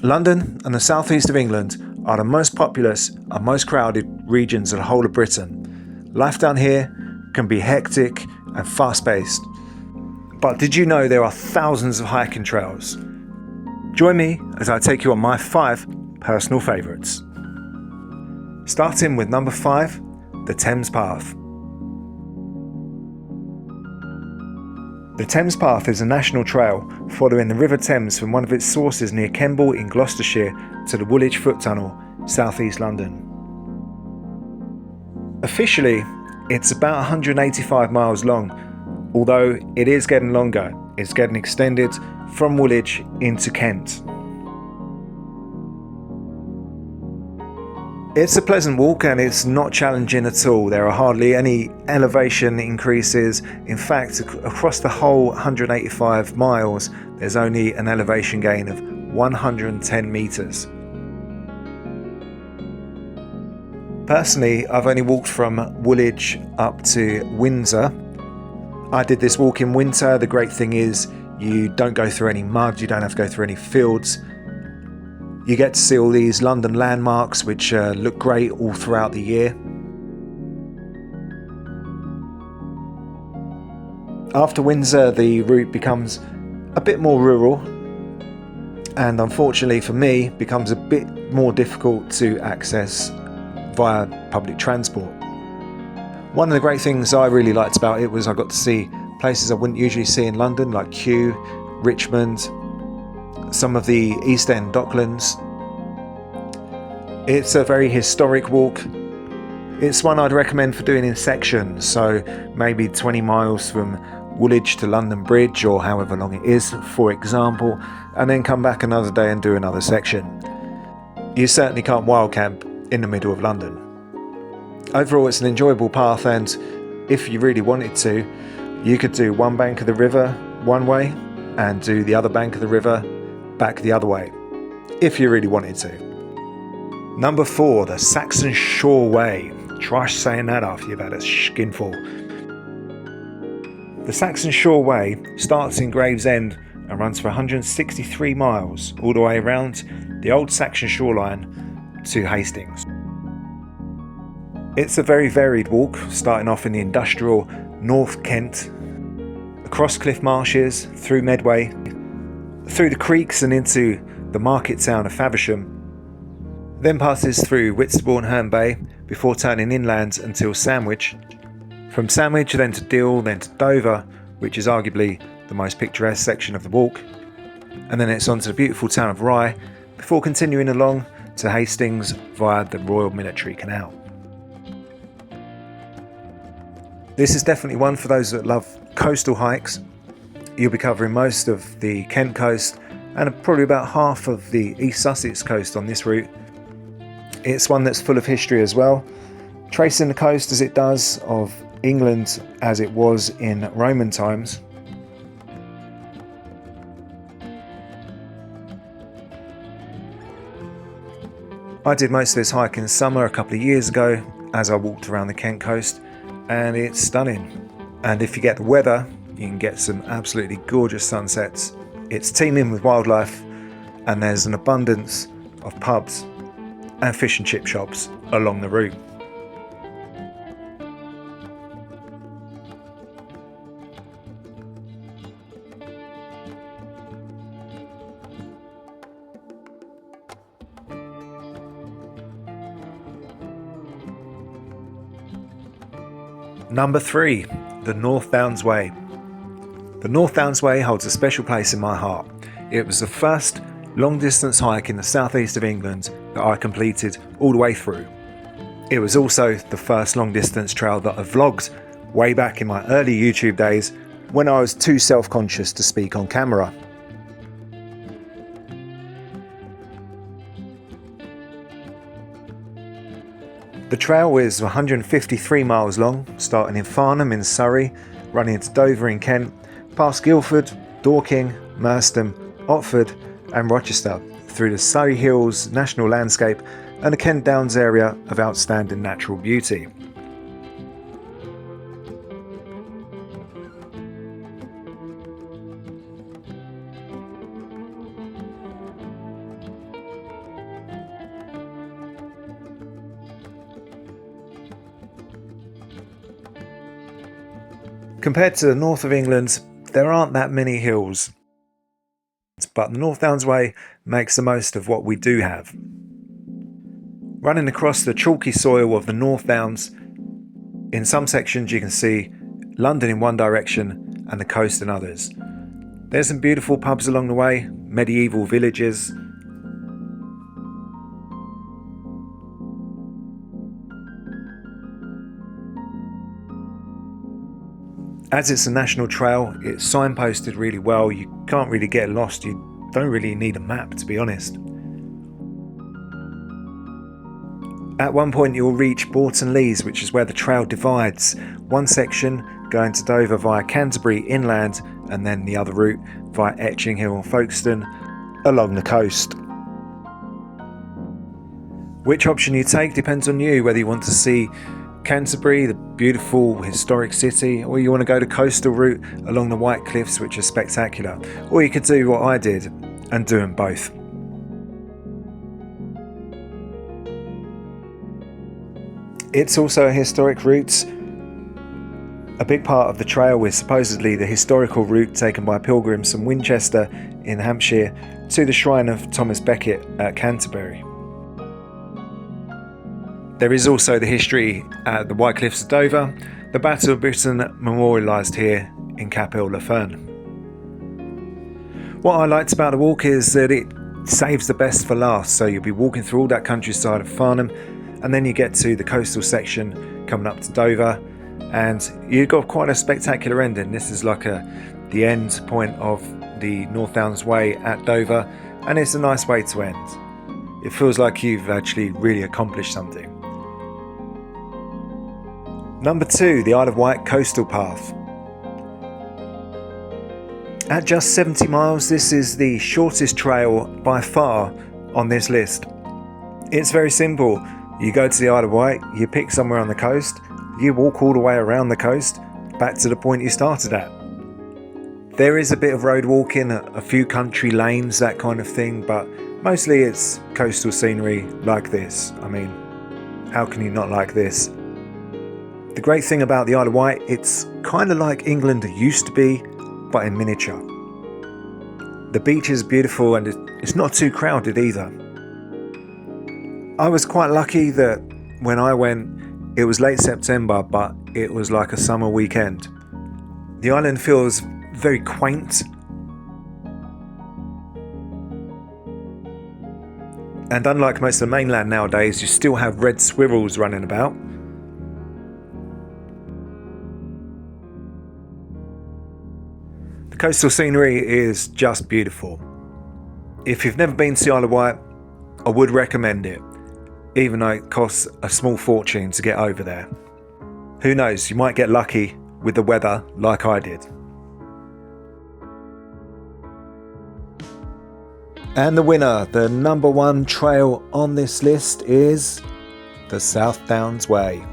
London and the southeast of England are the most populous and most crowded regions of the whole of Britain. Life down here can be hectic and fast-paced. But did you know there are thousands of hiking trails? Join me as I take you on my 5 personal favourites. Starting with number 5, the Thamespath. The Thamespath is a national trail following the River Thames from one of its sources near Kemble in Gloucestershire to the Woolwich Foot Tunnel, southeast London. Officially, it's about 185 miles long, although it is getting longer. It's getting extended from Woolwich into Kent. It's a pleasant walk and it's not challenging at all. There are hardly any elevation increases. In fact, across the whole 185 miles, there's only an elevation gain of 110 metres. Personally, I've only walked from Woolwich up to Windsor. I did this walk in winter. The great thing is you don't go through any mud, you don't have to go through any fields. You get to see all these London landmarks which look great all throughout the year. After Windsor, the route becomes a bit more rural and unfortunately for me becomes a bit more difficult to access via public transport. One of the great things I really liked about it was I got to see places I wouldn't usually see in London, like Kew, Richmond, some of the East End docklands. It's a very historic walk. It's one I'd recommend for doing in sections, so maybe 20 miles from Woolwich to London Bridge or however long it is, for example, and then come back another day and do another section. You certainly can't wild camp in the middle of London. Overall, it's an enjoyable path, and if you really wanted to, you could do one bank of the river one way and do the other bank of the river back the other way, if you really wanted to. Number 4, the Saxon Shore Way. Try saying that after you've had a skinful. The Saxon Shore Way starts in Gravesend and runs for 163 miles all the way around the old Saxon shoreline to Hastings. It's a very varied walk, starting off in the industrial North Kent, across Cliff Marshes, through Medway, through the creeks and into the market town of Faversham, then passes through Whitstable and Herne Bay before turning inland until Sandwich. From Sandwich then to Deal, then to Dover, which is arguably the most picturesque section of the walk, and then it's on to the beautiful town of Rye before continuing along to Hastings via the Royal Military Canal. This is definitely one for those that love coastal hikes. You'll be covering most of the Kent coast and probably about half of the East Sussex coast on this route. It's one that's full of history as well, tracing the coast as it does of England as it was in Roman times. I did most of this hike in summer a couple of years ago as I walked around the Kent coast, and it's stunning. And if you get the weather, you can get some absolutely gorgeous sunsets. It's teeming with wildlife, and there's an abundance of pubs and fish and chip shops along the route. Number 3, the North Downs Way. The North Downs Way holds a special place in my heart. It was the first long distance hike in the southeast of England that I completed all the way through. It was also the first long distance trail that I vlogged way back in my early YouTube days when I was too self-conscious to speak on camera. The trail is 153 miles long, starting in Farnham in Surrey, running into Dover in Kent, past Guildford, Dorking, Merstham, Otford and Rochester, through the Surrey Hills National Landscape and the Kent Downs area of outstanding natural beauty. Compared to the north of England, there aren't that many hills, but the North Downs Way makes the most of what we do have. Running across the chalky soil of the North Downs, in some sections you can see London in one direction and the coast in others. There's some beautiful pubs along the way, medieval villages. As it's a national trail, it's signposted really well. You can't really get lost. You don't really need a map, to be honest. At one point you'll reach Bourton Leys, which is where the trail divides. One section going to Dover via Canterbury inland, and then the other route via Etching Hill and Folkestone along the coast. Which option you take depends on you, whether you want to see Canterbury, the beautiful historic city, or you want to go the coastal route along the Wight cliffs, which are spectacular. Or you could do what I did and do them both. It's also a historic route. A big part of the trail is supposedly the historical route taken by pilgrims from Winchester in Hampshire to the shrine of Thomas Becket at Canterbury. There is also the history at the White Cliffs of Dover, the Battle of Britain memorialised here in Capel-le-Fern. What I liked about the walk is that it saves the best for last, so you'll be walking through all that countryside of Farnham, and then you get to the coastal section coming up to Dover, and you've got quite a spectacular ending. This is like the end point of the North Downs Way at Dover, and it's a nice way to end. It feels like you've actually really accomplished something. Number 2, the Isle of Wight Coastal Path. At just 70 miles, this is the shortest trail by far on this list. It's very simple. You go to the Isle of Wight, you pick somewhere on the coast, you walk all the way around the coast, back to the point you started at. There is a bit of road walking, a few country lanes, that kind of thing, but mostly it's coastal scenery like this. I mean, how can you not like this? The great thing about the Isle of Wight, it's kind of like England used to be, but in miniature. The beach is beautiful and it's not too crowded either. I was quite lucky that when I went, it was late September, but it was like a summer weekend. The island feels very quaint. And unlike most of the mainland nowadays, you still have red squirrels running about. The coastal scenery is just beautiful. If you've never been to the Isle of Wight, I would recommend it, even though it costs a small fortune to get over there. Who knows, you might get lucky with the weather like I did. And the winner, the number 1 trail on this list, is the South Downs Way.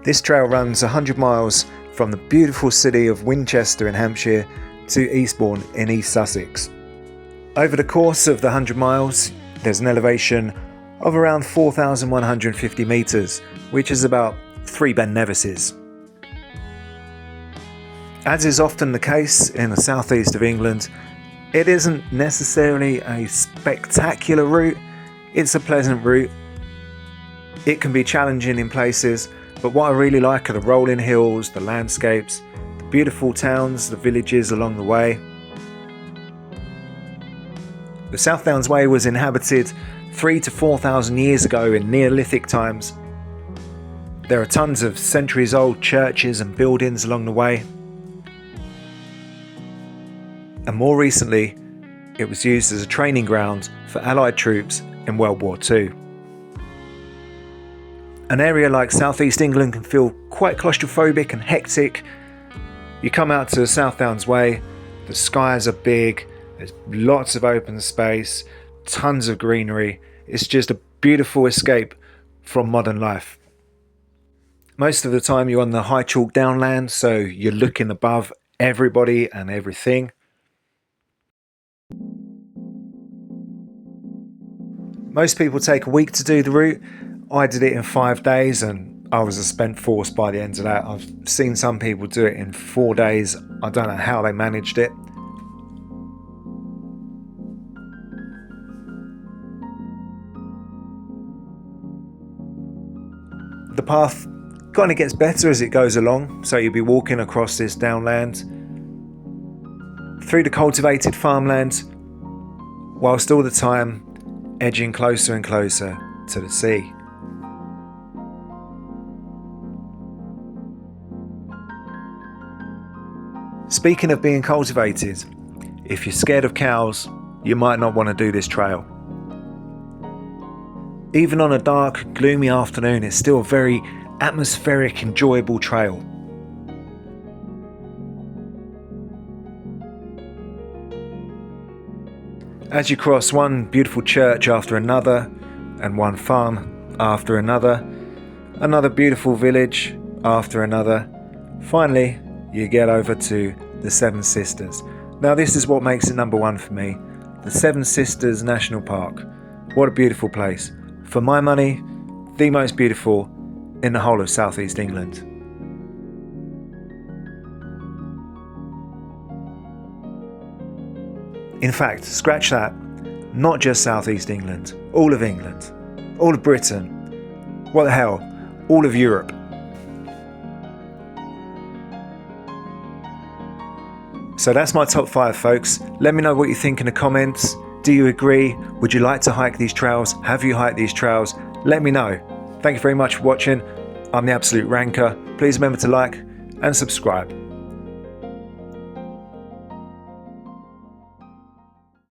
This trail runs 100 miles from the beautiful city of Winchester in Hampshire to Eastbourne in East Sussex. Over the course of the 100 miles, there's an elevation of around 4,150 metres, which is about 3 Ben Nevises. As is often the case in the southeast of England, it isn't necessarily a spectacular route, it's a pleasant route. It can be challenging in places, but what I really like are the rolling hills, the landscapes, the beautiful towns, the villages along the way. The South Downs Way was inhabited 3,000 to 4,000 years ago in Neolithic times. There are tons of centuries old churches and buildings along the way. And more recently, it was used as a training ground for Allied troops in World War II. An area like southeast England can feel quite claustrophobic and hectic. You come out to the South Downs Way, the skies are big, there's lots of open space, tons of greenery. It's just a beautiful escape from modern life. Most of the time you're on the high chalk downland, so you're looking above everybody and everything. Most people take a week to do the route. I did it in 5 days and I was a spent force by the end of that. I've seen some people do it in 4 days. I don't know how they managed it. The path kind of gets better as it goes along, so you'll be walking across this downland through the cultivated farmland, whilst all the time edging closer and closer to the sea. Speaking of being cultivated, if you're scared of cows, you might not want to do this trail. Even on a dark, gloomy afternoon, it's still a very atmospheric, enjoyable trail. As you cross one beautiful church after another, and one farm after another, another beautiful village after another, finally you get over to the Seven Sisters. Now this is what makes it number one for me, the Seven Sisters National Park. What a beautiful place. For my money, the most beautiful in the whole of southeast England. In fact, scratch that, not just southeast England, all of England, all of Britain, what the hell, all of Europe. So that's my top 5, folks. Let me know what you think in the comments. Do you agree? Would you like to hike these trails? Have you hiked these trails? Let me know. Thank you very much for watching. I'm the Absolute Ranker. Please remember to like and subscribe.